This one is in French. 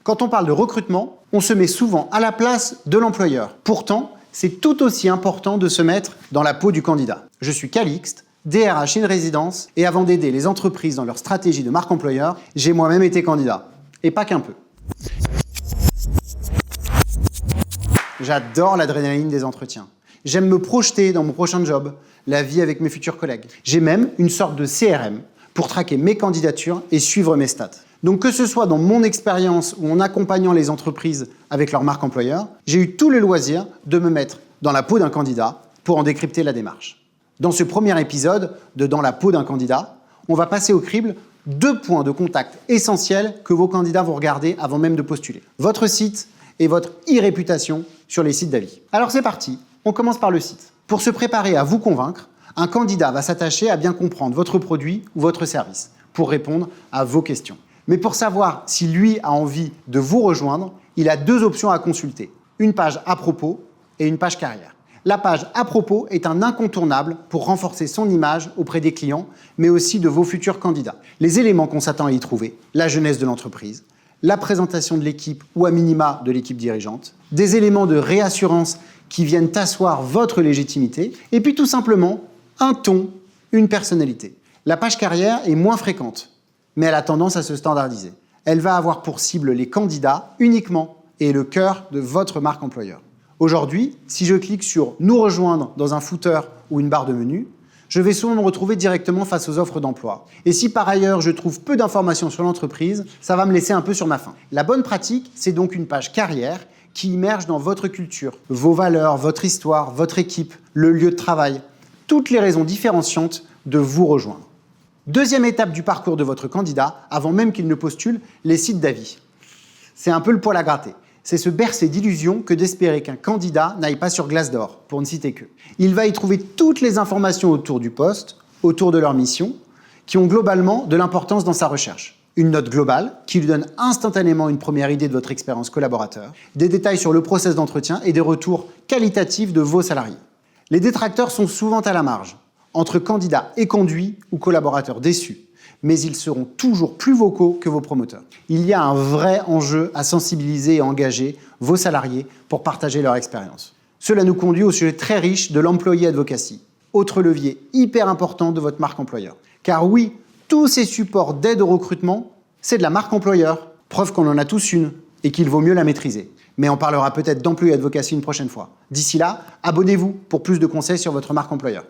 Quand on parle de recrutement, on se met souvent à la place de l'employeur. Pourtant, c'est tout aussi important de se mettre dans la peau du candidat. Je suis Calixte, DRH in résidence, et avant d'aider les entreprises dans leur stratégie de marque employeur, j'ai moi-même été candidat. Et pas qu'un peu. J'adore l'adrénaline des entretiens. J'aime me projeter dans mon prochain job, la vie avec mes futurs collègues. J'ai même une sorte de CRM pour traquer mes candidatures et suivre mes stats. Donc que ce soit dans mon expérience ou en accompagnant les entreprises avec leur marque employeur, j'ai eu tout le loisir de me mettre dans la peau d'un candidat pour en décrypter la démarche. Dans ce premier épisode de Dans la peau d'un candidat, on va passer au crible 2 points de contact essentiels que vos candidats vont regarder avant même de postuler. Votre site et votre e-réputation sur les sites d'avis. Alors c'est parti, on commence par le site. Pour se préparer à vous convaincre, un candidat va s'attacher à bien comprendre votre produit ou votre service pour répondre à vos questions. Mais pour savoir si lui a envie de vous rejoindre, il a 2 options à consulter. Une page à propos et une page carrière. La page à propos est un incontournable pour renforcer son image auprès des clients, mais aussi de vos futurs candidats. Les éléments qu'on s'attend à y trouver, la jeunesse de l'entreprise, la présentation de l'équipe ou à minima de l'équipe dirigeante, des éléments de réassurance qui viennent asseoir votre légitimité, et puis tout simplement un ton, une personnalité. La page carrière est moins fréquente, mais elle a tendance à se standardiser. Elle va avoir pour cible les candidats uniquement et le cœur de votre marque employeur. Aujourd'hui, si je clique sur « Nous rejoindre » dans un footer ou une barre de menu, je vais souvent me retrouver directement face aux offres d'emploi. Et si par ailleurs je trouve peu d'informations sur l'entreprise, ça va me laisser un peu sur ma faim. La bonne pratique, c'est donc une page carrière qui immerge dans votre culture, vos valeurs, votre histoire, votre équipe, le lieu de travail, toutes les raisons différenciantes de vous rejoindre. Deuxième étape du parcours de votre candidat, avant même qu'il ne postule, les sites d'avis. C'est un peu le poil à gratter. C'est se bercer d'illusions que d'espérer qu'un candidat n'aille pas sur Glassdoor, pour ne citer que. Il va y trouver toutes les informations autour du poste, autour de leur mission, qui ont globalement de l'importance dans sa recherche. Une note globale qui lui donne instantanément une première idée de votre expérience collaborateur, des détails sur le process d'entretien et des retours qualitatifs de vos salariés. Les détracteurs sont souvent à la marge, entre candidats éconduits ou collaborateurs déçus, mais ils seront toujours plus vocaux que vos promoteurs. Il y a un vrai enjeu à sensibiliser et engager vos salariés pour partager leur expérience. Cela nous conduit au sujet très riche de l'employé advocacy, autre levier hyper important de votre marque employeur. Car oui, tous ces supports d'aide au recrutement, c'est de la marque employeur, preuve qu'on en a tous une et qu'il vaut mieux la maîtriser. Mais on parlera peut-être d'employé advocacy une prochaine fois. D'ici là, abonnez-vous pour plus de conseils sur votre marque employeur.